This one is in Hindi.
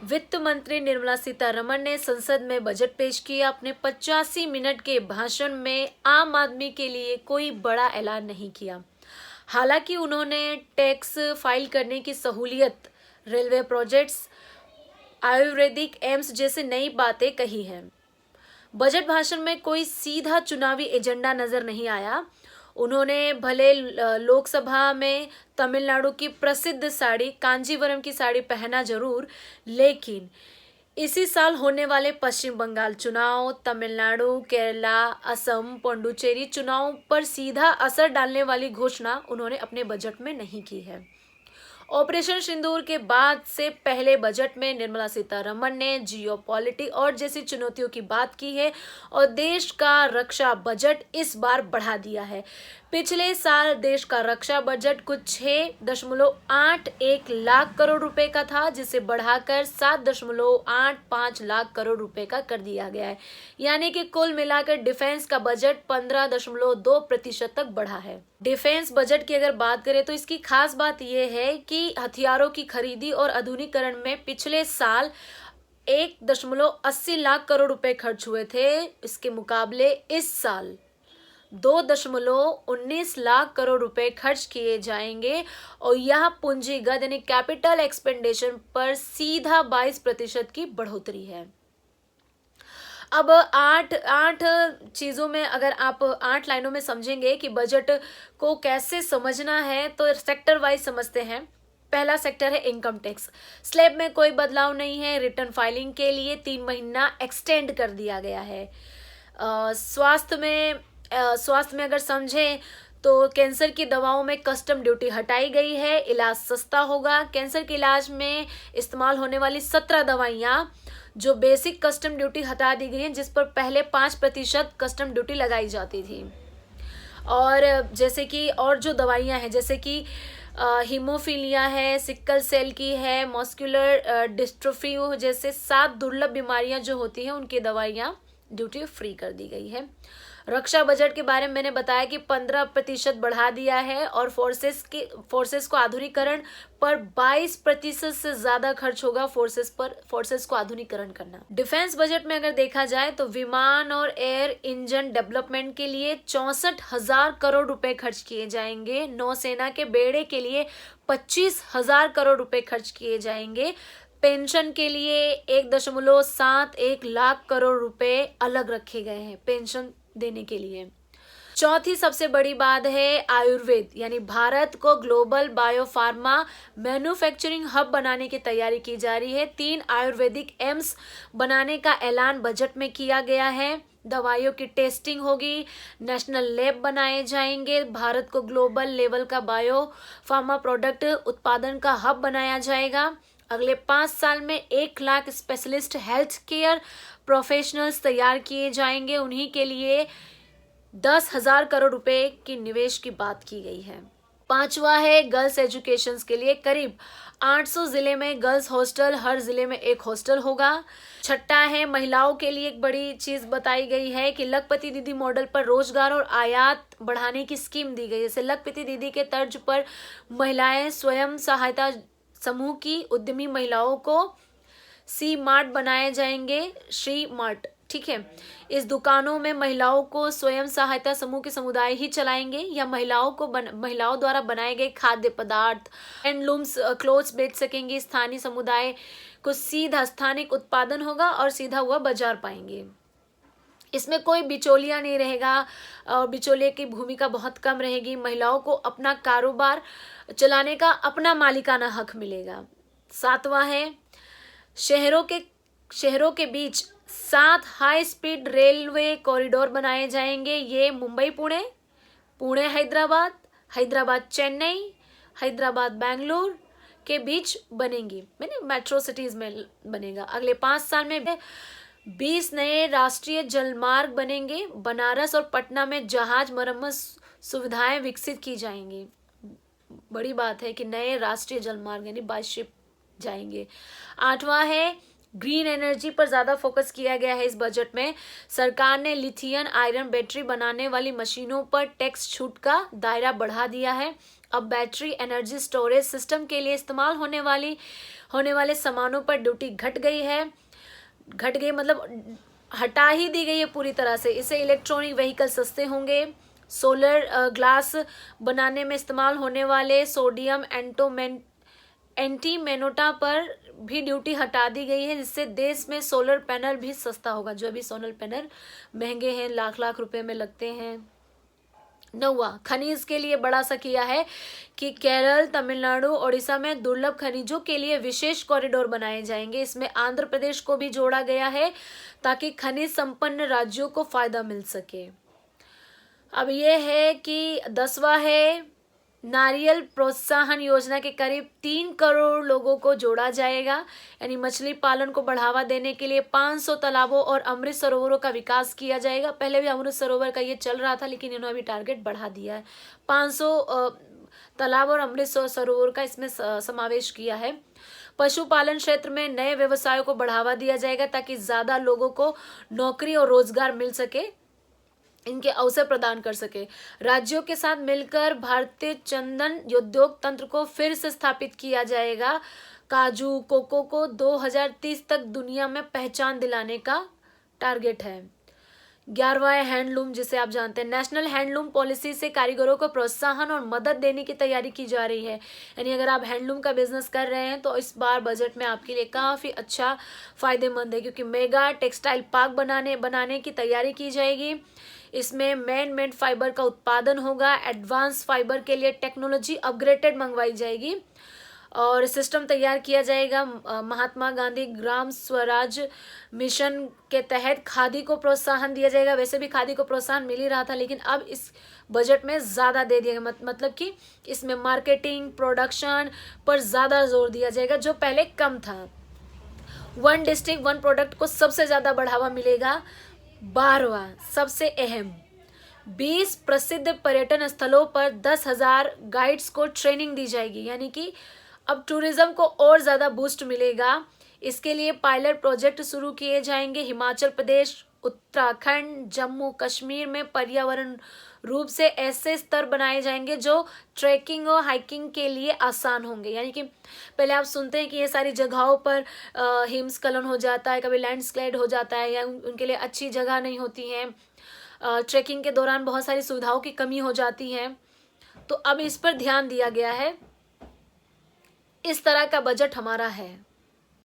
वित्त मंत्री निर्मला सीतारमण ने संसद में बजट पेश किया। अपने 85 मिनट के भाषण में आम आदमी के लिए कोई बड़ा ऐलान नहीं किया। हालांकि उन्होंने टैक्स फाइल करने की सहूलियत, रेलवे प्रोजेक्ट्स, आयुर्वेदिक एम्स जैसे नई बातें कही हैं। बजट भाषण में कोई सीधा चुनावी एजेंडा नजर नहीं आया। उन्होंने भले लोकसभा में तमिलनाडु की प्रसिद्ध साड़ी, कांजीवरम की साड़ी पहना जरूर, लेकिन इसी साल होने वाले पश्चिम बंगाल चुनाव, तमिलनाडु, केरला, असम, पुडुचेरी चुनाव पर सीधा असर डालने वाली घोषणा उन्होंने अपने बजट में नहीं की है। ऑपरेशन सिंदूर के बाद से पहले बजट में निर्मला सीतारमण ने जियोपॉलिटिक्स और जैसी चुनौतियों की बात की है और देश का रक्षा बजट इस बार बढ़ा दिया है। पिछले साल देश का रक्षा बजट कुछ 6.81 लाख करोड़ रुपए का था, जिसे बढ़ाकर 7.85 लाख करोड़ रुपए का कर दिया गया है। यानी कि कुल मिलाकर डिफेंस का बजट 15.2% तक बढ़ा है। डिफेंस बजट की अगर बात करें तो इसकी खास बात यह है कि हथियारों की खरीदी और आधुनिकीकरण में पिछले साल 1.80 लाख करोड़ रुपए खर्च हुए थे। इसके मुकाबले इस साल 2.19 लाख करोड़ रुपए खर्च किए जाएंगे और यह पूंजीगत यानी कैपिटल एक्सपेंडिचर पर सीधा 22% की बढ़ोतरी है। अब आठ चीजों में अगर आप 8 लाइनों में समझेंगे कि बजट को कैसे समझना है तो सेक्टर वाइज समझते हैं। पहला सेक्टर है इनकम टैक्स। स्लैब में कोई बदलाव नहीं है। रिटर्न फाइलिंग के लिए 3 महीना एक्सटेंड कर दिया गया है। स्वास्थ्य में अगर समझें तो कैंसर की दवाओं में कस्टम ड्यूटी हटाई गई है। इलाज सस्ता होगा। कैंसर के इलाज में इस्तेमाल होने वाली 17 दवाइयां जो बेसिक कस्टम ड्यूटी हटा दी गई है, जिस पर पहले 5% कस्टम ड्यूटी लगाई जाती थी। और जैसे कि और जो दवाइयां हैं जैसे कि हीमोफीलिया है, सिकल सेल की है, मस्कुलर डिस्ट्रोफी जैसे 7 दुर्लभ बीमारियां जो होती हैं उनकी दवाइयां ड्यूटी फ्री कर दी गई है। रक्षा बजट के बारे में मैंने बताया कि 15% बढ़ा दिया है और फोर्सेस को आधुनिकीकरण पर 22% से ज्यादा खर्च होगा। फोर्सेस को आधुनिकीकरण करना। डिफेंस बजट में अगर देखा जाए तो विमान और एयर इंजन डेवलपमेंट के लिए 64,000 करोड़ रुपए खर्च किए जाएंगे। नौसेना के बेड़े के लिए 25,000 करोड़ रुपए खर्च किए जाएंगे। पेंशन के लिए 1.71 लाख करोड़ रुपए अलग रखे गए हैं पेंशन देने के लिए। चौथी सबसे बड़ी बात है आयुर्वेद, यानी भारत को ग्लोबल बायोफार्मा मैन्युफैक्चरिंग हब बनाने की तैयारी की जा रही है। 3 आयुर्वेदिक एम्स बनाने का ऐलान बजट में किया गया है। दवाइयों की टेस्टिंग होगी, नेशनल लैब बनाए जाएंगे। भारत को ग्लोबल लेवल का बायो फार्मा प्रोडक्ट उत्पादन का हब बनाया जाएगा। अगले 5 साल में 1 lakh specialist health care professionals तैयार किए जाएंगे। उन्हीं के लिए 10,000 करोड़ रुपए की निवेश की बात की गई है। 5वां है गर्ल्स एजुकेशन के लिए करीब 800 जिले में गर्ल्स हॉस्टल, हर जिले में एक हॉस्टल होगा। 6ठा है महिलाओं के लिए एक बड़ी चीज बताई गई है कि लखपति दीदी मॉडल पर रोजगार और आयात बढ़ाने की स्कीम दी गई है। जैसे लखपति दीदी के तर्ज पर महिलाएं स्वयं सहायता समूह की उद्यमी महिलाओं को सी मार्ट बनाए जाएंगे, श्री मार्ट, ठीक है। इस दुकानों में महिलाओं को स्वयं सहायता समूह के समुदाय ही चलाएंगे या महिलाओं द्वारा बनाए गए खाद्य पदार्थ, हैंडलूम्स, क्लोथ्स बेच सकेंगे। स्थानीय समुदाय को सीधा स्थानिक उत्पादन होगा और सीधा हुआ बाजार पाएंगे। इसमें कोई बिचौलिया नहीं रहेगा और बिचौलिए की भूमिका बहुत कम रहेगी। महिलाओं को अपना कारोबार चलाने का अपना मालिकाना हक मिलेगा। 7वां है शहरों के बीच 7 हाई स्पीड रेलवे कॉरिडोर बनाए जाएंगे। ये मुंबई पुणे हैदराबाद, हैदराबाद चेन्नई, हैदराबाद बेंगलुरु के बीच बनेंगी, मैंने मेट्रो सिटीज में बनेगा। अगले 5 साल में 20 नए राष्ट्रीय जलमार्ग बनेंगे। बनारस और पटना में जहाज मरम्मत सुविधाएं विकसित की जाएंगी। बड़ी बात है कि नए राष्ट्रीय जलमार्ग यानी बाय शिप जाएंगे। 8वां है ग्रीन एनर्जी पर ज़्यादा फोकस किया गया है इस बजट में। सरकार ने लिथियम आयरन बैटरी बनाने वाली मशीनों पर टैक्स छूट का दायरा बढ़ा दिया है। अब बैटरी एनर्जी स्टोरेज सिस्टम के लिए इस्तेमाल होने वाले सामानों पर ड्यूटी घट गई मतलब हटा ही दी गई है पूरी तरह से। इससे इलेक्ट्रॉनिक व्हीकल सस्ते होंगे। सोलर ग्लास बनाने में इस्तेमाल होने वाले सोडियम एंटीमोनिटा पर भी ड्यूटी हटा दी गई है, जिससे देश में सोलर पैनल भी सस्ता होगा। जो अभी सोलर पैनल महंगे हैं, लाख लाख रुपए में लगते हैं। 9वां, खनिज के लिए बड़ा सा किया है कि केरल, तमिलनाडु, ओडिशा में दुर्लभ खनिजों के लिए विशेष कॉरिडोर बनाए जाएंगे। इसमें आंध्र प्रदेश को भी जोड़ा गया है ताकि खनिज संपन्न राज्यों को फायदा मिल सके। अब ये है कि 10वां है, नारियल प्रोत्साहन योजना के करीब 3 करोड़ लोगों को जोड़ा जाएगा। यानी मछली पालन को बढ़ावा देने के लिए 500 तालाबों और अमृत सरोवरों का विकास किया जाएगा। पहले भी अमृत सरोवर का ये चल रहा था, लेकिन इन्होंने अभी टारगेट बढ़ा दिया है। 500 तालाब और अमृत सरोवर का इसमें समावेश किया है। पशुपालन क्षेत्र में नए व्यवसायों को बढ़ावा दिया जाएगा ताकि ज्यादा लोगों को नौकरी और रोजगार मिल सके, इनके अवसर प्रदान कर सके। राज्यों के साथ मिलकर भारतीय चंदन उद्योग तंत्र को फिर से स्थापित किया जाएगा। काजू, कोको को 2030 तक दुनिया में पहचान दिलाने का टारगेट है। 11वां है हैंडलूम, जिसे आप जानते हैं। नेशनल हैंडलूम पॉलिसी से कारीगरों को प्रोत्साहन और मदद देने की तैयारी की जा रही है। यानी अगर आप हैंडलूम का बिजनेस कर रहे हैं तो इस बार बजट में आपके लिए काफ़ी अच्छा फायदेमंद है, क्योंकि मेगा टेक्सटाइल पार्क बनाने की तैयारी की जाएगी। इसमें मैन मेड फाइबर का उत्पादन होगा। एडवांस फाइबर के लिए टेक्नोलॉजी अपग्रेडेड मंगवाई जाएगी और सिस्टम तैयार किया जाएगा। महात्मा गांधी ग्राम स्वराज मिशन के तहत खादी को प्रोत्साहन दिया जाएगा। वैसे भी खादी को प्रोत्साहन मिल ही रहा था, लेकिन अब इस बजट में ज़्यादा दे दिया गया। मतलब कि इसमें मार्केटिंग, प्रोडक्शन पर ज़्यादा जोर दिया जाएगा, जो पहले कम था। 1 डिस्ट्रिक्ट 1 प्रोडक्ट को सबसे ज़्यादा बढ़ावा मिलेगा। 12वां, सबसे अहम, 20 प्रसिद्ध पर्यटन स्थलों पर 10,000 गाइड्स को ट्रेनिंग दी जाएगी। यानी कि अब टूरिज्म को और ज़्यादा बूस्ट मिलेगा। इसके लिए पायलट प्रोजेक्ट शुरू किए जाएंगे। हिमाचल प्रदेश, उत्तराखंड, जम्मू कश्मीर में पर्यावरण रूप से ऐसे स्तर बनाए जाएंगे जो ट्रैकिंग और हाइकिंग के लिए आसान होंगे। यानी कि पहले आप सुनते हैं कि ये सारी जगहों पर हिमस्खलन हो जाता है, कभी लैंडस्लाइड हो जाता है, या उनके लिए अच्छी जगह नहीं होती हैं। ट्रैकिंग के दौरान बहुत सारी सुविधाओं की कमी हो जाती है। तो अब इस पर ध्यान दिया गया है। इस तरह का बजट हमारा है।